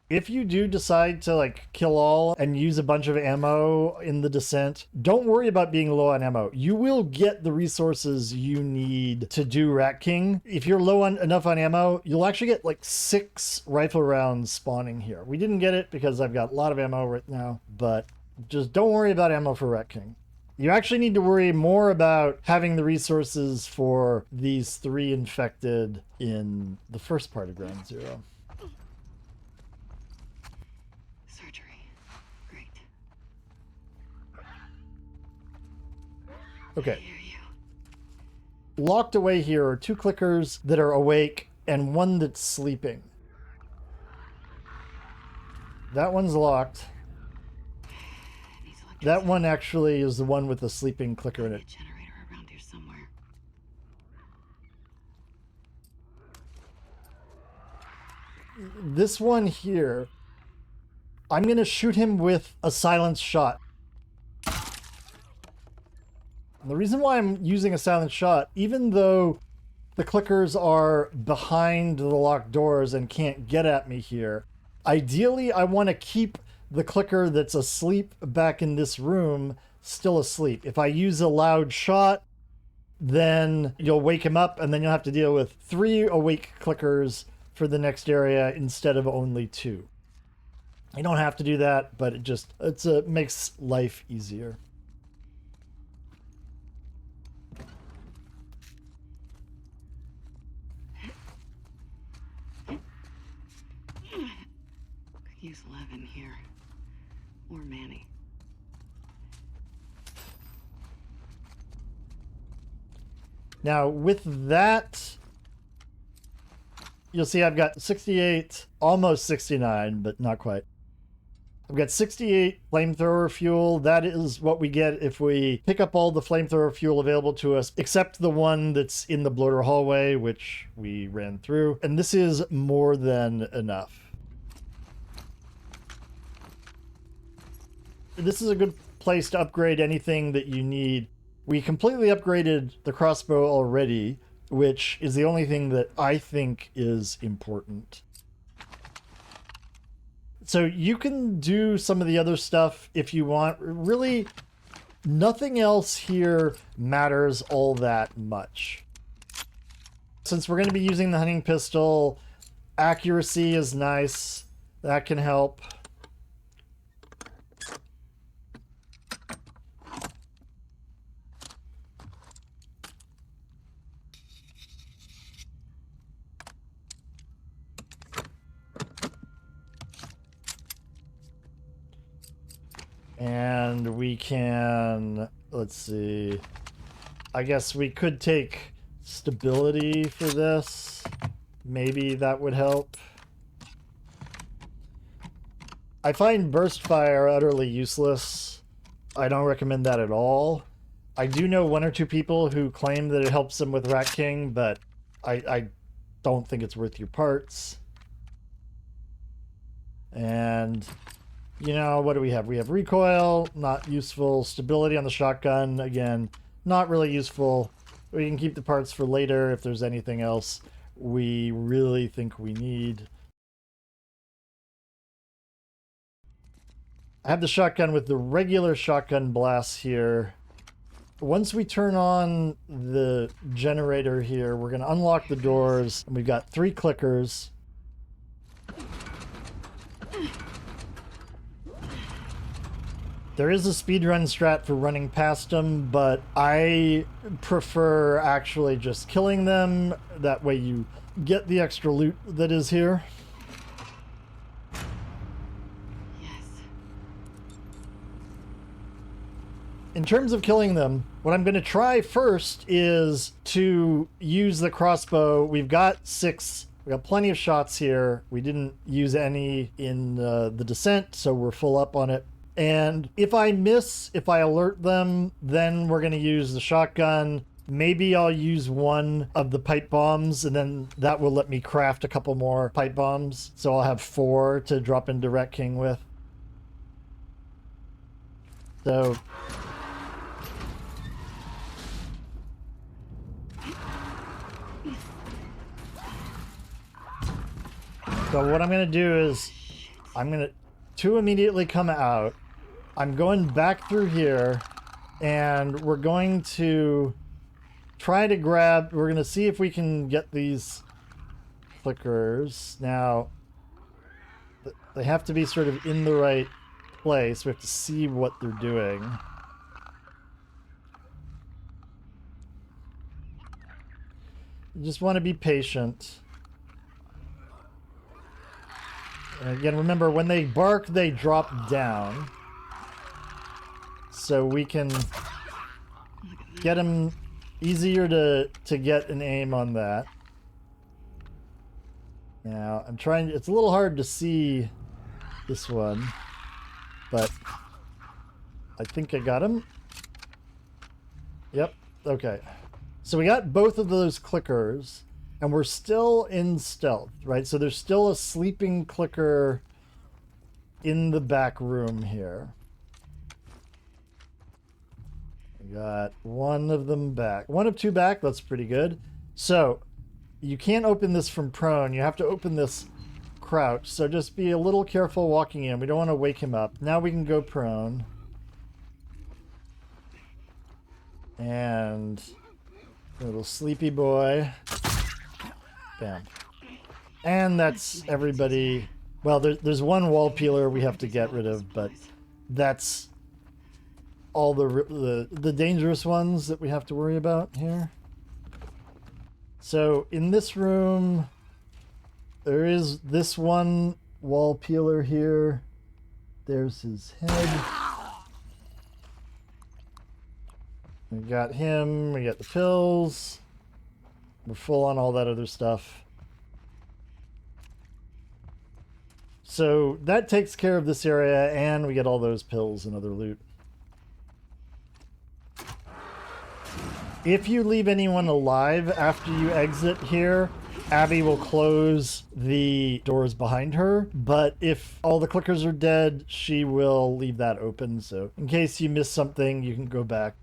If you do decide to like kill all and use a bunch of ammo in the descent, don't worry about being low on ammo. You will get the resources you need to do Rat King. If you're low on enough on ammo, you'll actually get like 6 rifle rounds spawning here. We didn't get it because I've got a lot of ammo right now, but just don't worry about ammo for Rat King. You actually need to worry more about having the resources for these 3 infected in the first part of Ground Zero. Okay. Locked away here are 2 clickers that are awake and 1 that's sleeping. That one's locked. That one actually is the one with the sleeping clicker in it. Generator around here somewhere. This one here, I'm going to shoot him with a silenced shot. And the reason why I'm using a silent shot, even though the clickers are behind the locked doors and can't get at me here, ideally I want to keep the clicker that's asleep back in this room still asleep. If I use a loud shot, then you'll wake him up and then you'll have to deal with 3 awake clickers for the next area instead of only 2. You don't have to do that, but it makes life easier. Use 11 here. Or Manny. Now, with that, you'll see I've got 68, almost 69, but not quite. I've got 68 flamethrower fuel. That is what we get if we pick up all the flamethrower fuel available to us, except the one that's in the bloater hallway, which we ran through. And this is more than enough. This is a good place to upgrade anything that you need. We completely upgraded the crossbow already, which is the only thing that I think is important. So you can do some of the other stuff if you want. Really, nothing else here matters all that much. Since we're going to be using the hunting pistol, accuracy is nice. That can help. And we can, let's see, I guess we could take stability for this. Maybe that would help. I find burst fire utterly useless. I don't recommend that at all. I do know 1 or 2 people who claim that it helps them with Rat King, but I don't think it's worth your parts. And you know, what do we have? We have recoil, not useful. Stability on the shotgun, again, not really useful. We can keep the parts for later if there's anything else we really think we need. I have the shotgun with the regular shotgun blasts here. Once we turn on the generator here, we're going to unlock the doors, and we've got 3 clickers. There is a speedrun strat for running past them, but I prefer actually just killing them. That way you get the extra loot that is here. Yes. In terms of killing them, what I'm going to try first is to use the crossbow. We've got 6. We got plenty of shots here. We didn't use any in the descent, so we're full up on it. And if I miss, if I alert them, then we're going to use the shotgun. Maybe I'll use 1 of the pipe bombs, and then that will let me craft a couple more pipe bombs. So I'll have 4 to drop into Rat King with. So what I'm going to do is I'm gonna two immediately come out. I'm going back through here, and we're going to try to grab. We're gonna see if we can get these clickers. Now, they have to be sort of in the right place. We have to see what they're doing. You just want to be patient. And again, remember, when they bark, they drop down. So we can get them easier to get an aim on that. Now, I'm trying... It's a little hard to see this one, but I think I got him. Yep, okay. So we got both of those clickers, and we're still in stealth, right? So there's still a sleeping clicker in the back room here. We got one of them back. One of two back, that's pretty good. So, you can't open this from prone. You have to open this crouch. So just be a little careful walking in. We don't want to wake him up. Now we can go prone. And... little sleepy boy. Bam. And that's everybody. Well, there's one wall peeler we have to get rid of, but that's all the dangerous ones that we have to worry about here. So in this room, there is this one wall peeler here. There's his head. We got him, we got the pills. We're full on all that other stuff. So that takes care of this area, and we get all those pills and other loot. If you leave anyone alive after you exit here, Abby will close the doors behind her, but if all the clickers are dead, she will leave that open, so in case you miss something, you can go back.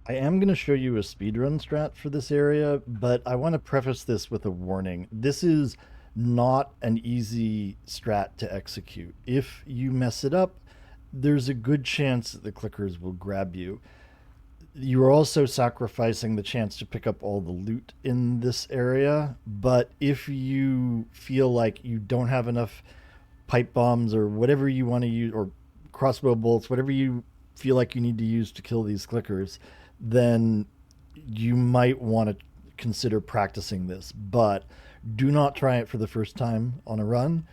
I am going to show you a speedrun strat for this area, but I want to preface this with a warning. This is not an easy strat to execute. If you mess it up, there's a good chance that the clickers will grab you. You are also sacrificing the chance to pick up all the loot in this area, but if you feel like you don't have enough pipe bombs or whatever you want to use, or crossbow bolts, whatever you feel like you need to use to kill these clickers, then you might want to consider practicing this, but do not try it for the first time on a run.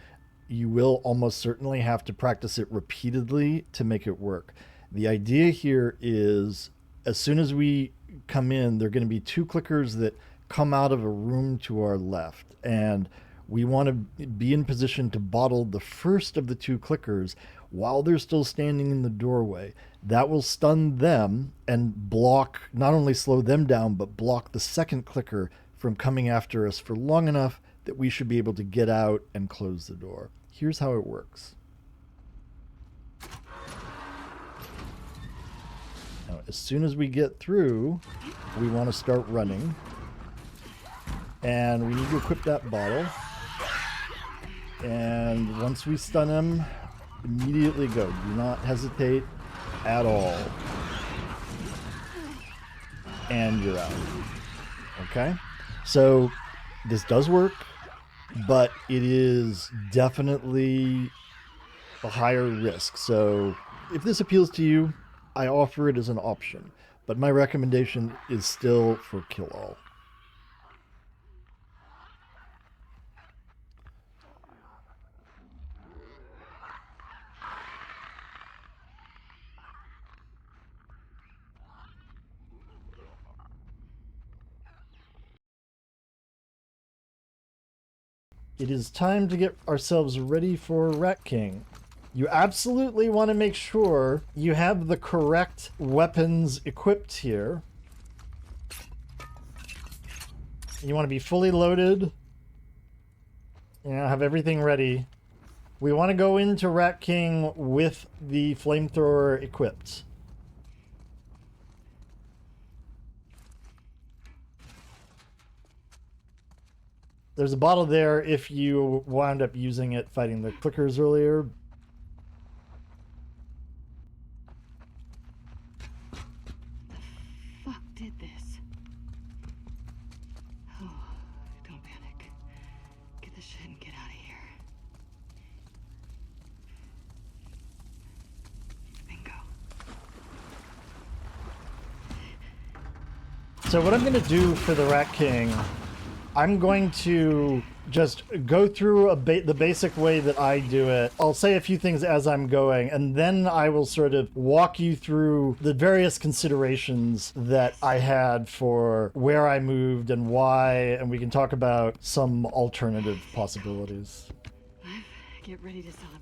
You will almost certainly have to practice it repeatedly to make it work. The idea here is, as soon as we come in, there are going to be two clickers that come out of a room to our left, and we want to be in position to bottle the first of the two clickers while they're still standing in the doorway. That will stun them and block, not only slow them down, but block the second clicker from coming after us for long enough that we should be able to get out and close the door. Here's how it works. Now, as soon as we get through, we want to start running. And we need to equip that bottle. And once we stun him, immediately go. Do not hesitate at all. And you're out. Okay? So this does work, but it is definitely a higher risk. So if this appeals to you, I offer it as an option, but my recommendation is still for kill all. It is time to get ourselves ready for Rat King. You absolutely want to make sure you have the correct weapons equipped here. You want to be fully loaded. You know, have everything ready. We want to go into Rat King with the flamethrower equipped. There's a bottle there if you wound up using it fighting the clickers earlier. Fuck did this? Oh, don't panic. Get the shit and get out of here. Bingo. So what I'm going to do for the Rat King, I'm going to just go through the basic way that I do it. I'll say a few things as I'm going, and then I will sort of walk you through the various considerations that I had for where I moved and why, and we can talk about some alternative possibilities. Get ready to celebrate.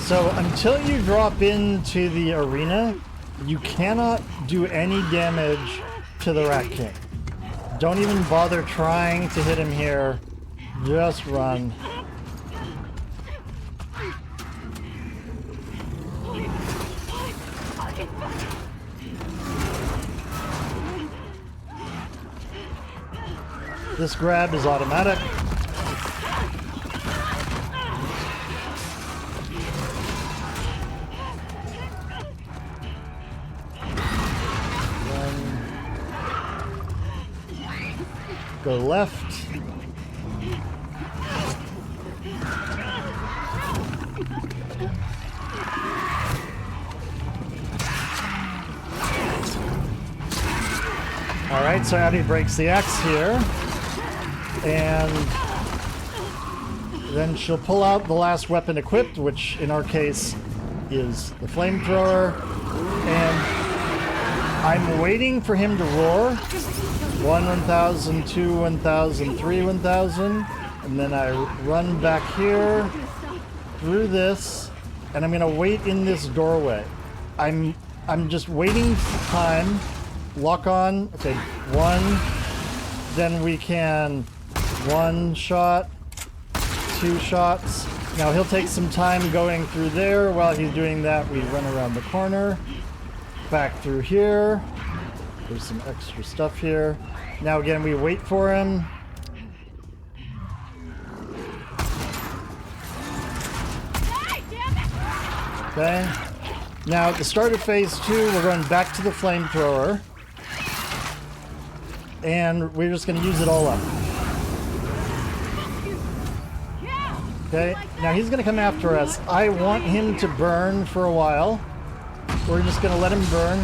So until you drop into the arena, you cannot do any damage to the Rat King. Don't even bother trying to hit him here. Just run. This grab is automatic. Go left. All right, so Abby breaks the axe here. And then she'll pull out the last weapon equipped, which in our case is the flamethrower. And I'm waiting for him to roar. 1, 1,000, 2, 1,000, 3, 1,000. And then I run back here through this, and I'm gonna wait in this doorway. I'm just waiting for time. Lock on. Okay, 1. Then we can 1 shot, 2 shots. Now he'll take some time going through there. While he's doing that, we run around the corner, back through here. There's some extra stuff here. Now again, we wait for him. Okay. Now at the start of phase 2, we're going back to the flamethrower. And we're just going to use it all up. Okay, now he's going to come after us. I want him to burn for a while. We're just going to let him burn.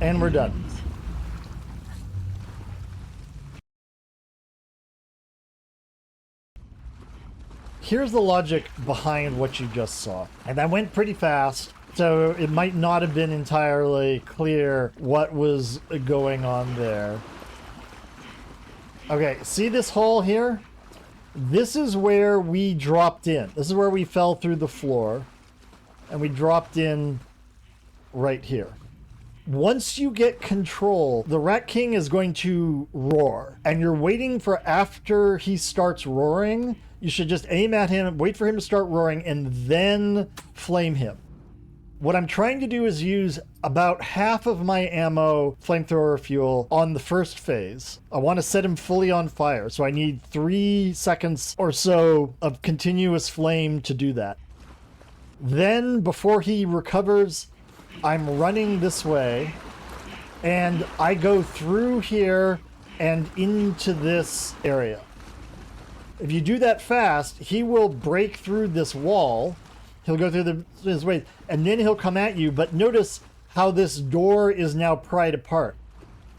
And we're done. Here's the logic behind what you just saw. And that went pretty fast, so it might not have been entirely clear what was going on there. Okay, see this hole here? This is where we dropped in. This is where we fell through the floor, and we dropped in right here. Once you get control, the Rat King is going to roar, and you're waiting for after he starts roaring. You should just aim at him, wait for him to start roaring, and then flame him. What I'm trying to do is use about half of my ammo flamethrower fuel on the first phase. I want to set him fully on fire, so I need 3 seconds or so of continuous flame to do that. Then, before he recovers, I'm running this way, and I go through here and into this area. If you do that fast, he will break through this wall. He'll go through his way, and then he'll come at you. But notice how this door is now pried apart.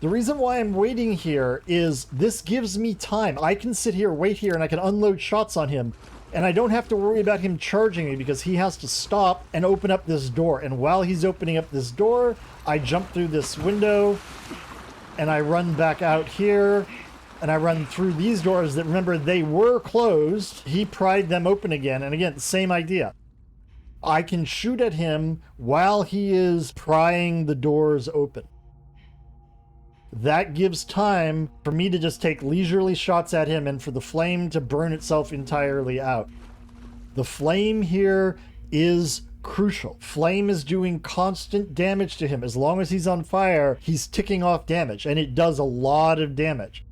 The reason why I'm waiting here is this gives me time. I can sit here, wait here, and I can unload shots on him. And I don't have to worry about him charging me because he has to stop and open up this door. And while he's opening up this door, I jump through this window and I run back out here and I run through these doors that, remember, they were closed. He pried them open again. And again, same idea. I can shoot at him while he is prying the doors open. That gives time for me to just take leisurely shots at him and for the flame to burn itself entirely out. The flame here is crucial. Flame is doing constant damage to him. As long as he's on fire, he's ticking off damage, and it does a lot of damage.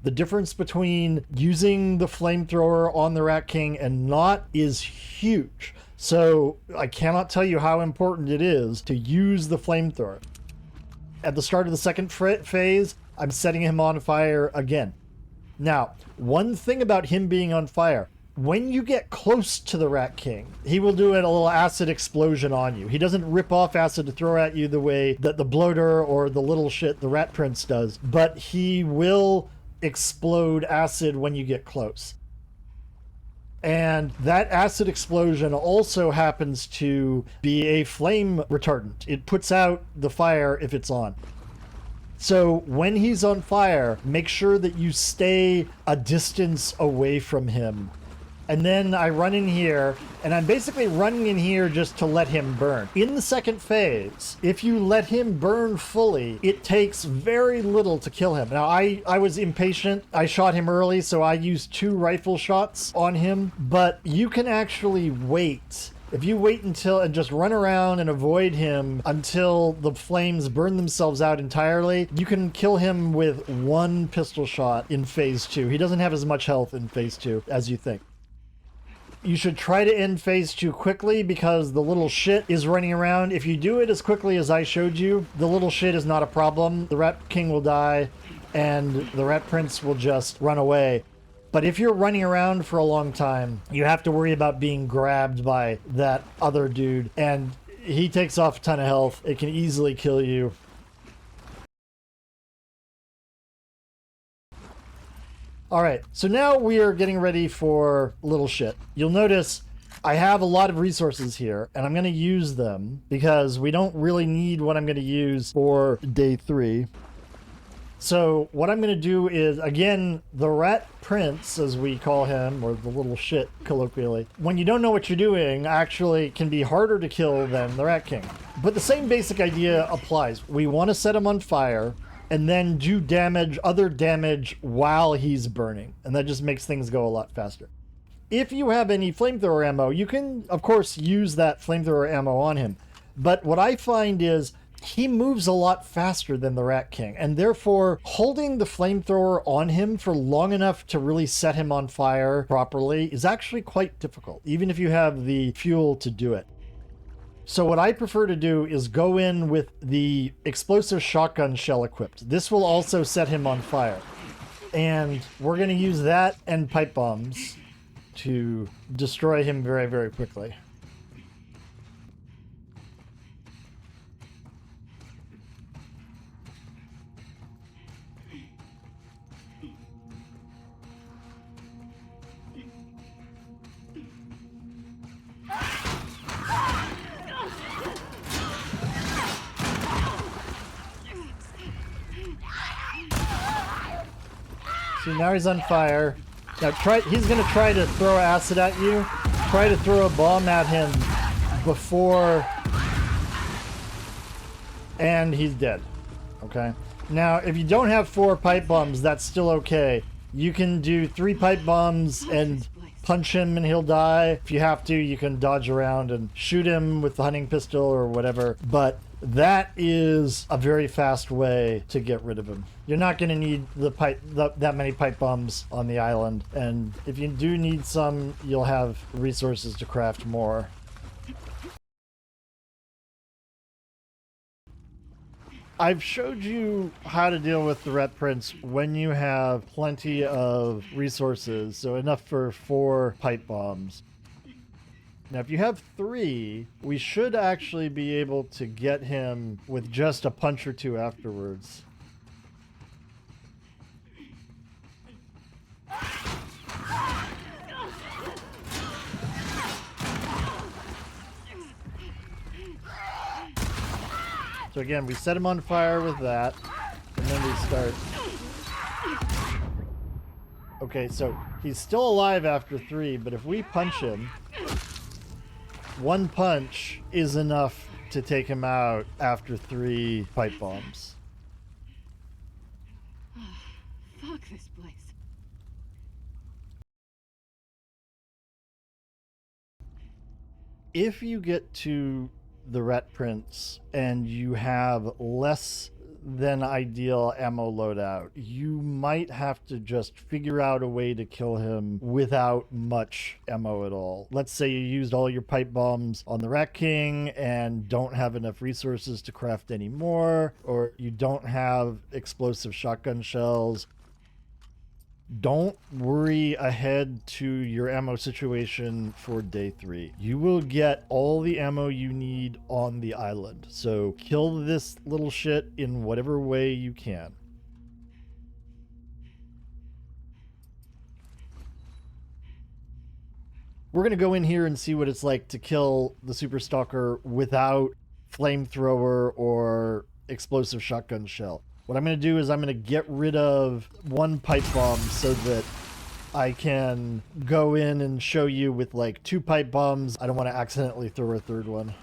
The difference between using the flamethrower on the Rat King and not is huge. So I cannot tell you how important it is to use the flamethrower. At the start of the second phase, I'm setting him on fire again. Now, one thing about him being on fire, when you get close to the Rat King, he will do a little acid explosion on you. He doesn't rip off acid to throw at you the way that the bloater or the little shit, the Rat Prince, does, but he will explode acid when you get close. And that acid explosion also happens to be a flame retardant. It puts out the fire if it's on. So when he's on fire, make sure that you stay a distance away from him. And then I run in here, and I'm basically running in here just to let him burn. In the second phase, if you let him burn fully, it takes very little to kill him. Now, I was impatient. I shot him early, so I used 2 rifle shots on him. But you can actually wait. If you wait until and just run around and avoid him until the flames burn themselves out entirely, you can kill him with 1 pistol shot in phase 2. He doesn't have as much health in phase 2 as you think. You should try to end phase 2 quickly because the little shit is running around. If you do it as quickly as I showed you, the little shit is not a problem. The Rat King will die and the Rat Prince will just run away. But if you're running around for a long time, you have to worry about being grabbed by that other dude. And he takes off a ton of health. It can easily kill you. All right, so now we are getting ready for little shit. You'll notice I have a lot of resources here, and I'm going to use them because we don't really need what I'm going to use for day 3. So what I'm going to do is, again, the Rat Prince, as we call him, or the little shit colloquially, when you don't know what you're doing, actually can be harder to kill than the Rat King. But the same basic idea applies. We want to set him on fire and then do other damage while he's burning. And that just makes things go a lot faster. If you have any flamethrower ammo, you can, of course, use that flamethrower ammo on him. But what I find is he moves a lot faster than the Rat King, and therefore holding the flamethrower on him for long enough to really set him on fire properly is actually quite difficult, even if you have the fuel to do it. So what I prefer to do is go in with the explosive shotgun shell equipped. This will also set him on fire. And we're going to use that and pipe bombs to destroy him very, very quickly. See, now he's on fire. Now he's going to try to throw acid at you. Try to throw a bomb at him before... And he's dead. Okay? Now, if you don't have 4 pipe bombs, that's still okay. You can do 3 pipe bombs and punch him and he'll die. If you have to, you can dodge around and shoot him with the hunting pistol or whatever. But that is a very fast way to get rid of him. You're not going to need that many pipe bombs on the island, and if you do need some, you'll have resources to craft more. I've showed you how to deal with the Rat Prince when you have plenty of resources, so enough for 4 pipe bombs. Now, if you have 3, we should actually be able to get him with just a punch or 2 afterwards. So again, we set him on fire with that, and then we start. Okay, so he's still alive after 3, but if we punch him, 1 punch is enough to take him out after 3 pipe bombs. Fuck this place. If you get to the Rat Prince and you have less than ideal ammo loadout, you might have to just figure out a way to kill him without much ammo at all. Let's say you used all your pipe bombs on the Rat King and don't have enough resources to craft any more, or you don't have explosive shotgun shells. Don't worry ahead to your ammo situation for day 3. You will get all the ammo you need on the island. So kill this little shit in whatever way you can. We're going to go in here and see what it's like to kill the Super-stalker without flamethrower or explosive shotgun shell. What I'm going to do is I'm going to get rid of 1 pipe bomb so that I can go in and show you with like 2 pipe bombs. I don't want to accidentally throw a 3rd one.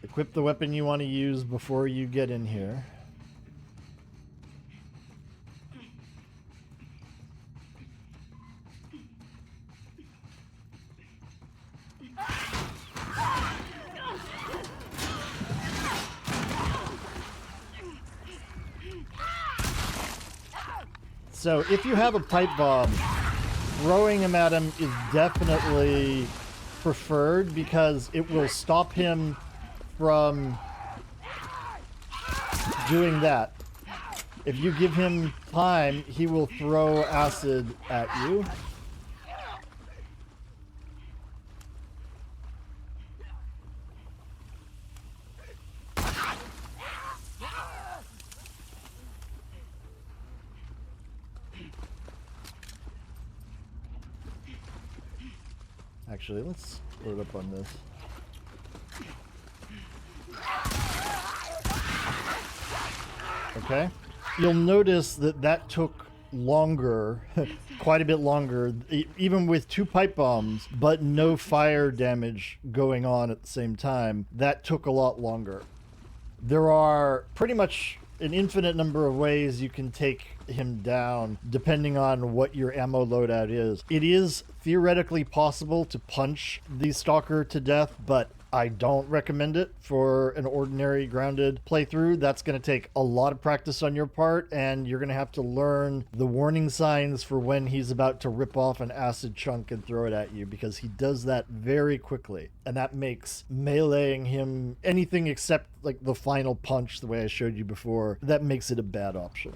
Equip the weapon you want to use before you get in here. So if you have a pipe bomb, throwing him at him is definitely preferred because it will stop him from doing that. If you give him time, he will throw acid at you. Actually, let's load up on this. Okay. You'll notice that that took longer, quite a bit longer, even with 2 pipe bombs, but no fire damage going on at the same time. That took a lot longer. There are pretty much an infinite number of ways you can take him down depending on what your ammo loadout is. It is theoretically possible to punch the stalker to death, but I don't recommend it for an ordinary grounded playthrough. That's going to take a lot of practice on your part, and you're going to have to learn the warning signs for when he's about to rip off an acid chunk and throw it at you, because he does that very quickly, and that makes meleeing him anything except like the final punch, the way I showed you before, that makes it a bad option.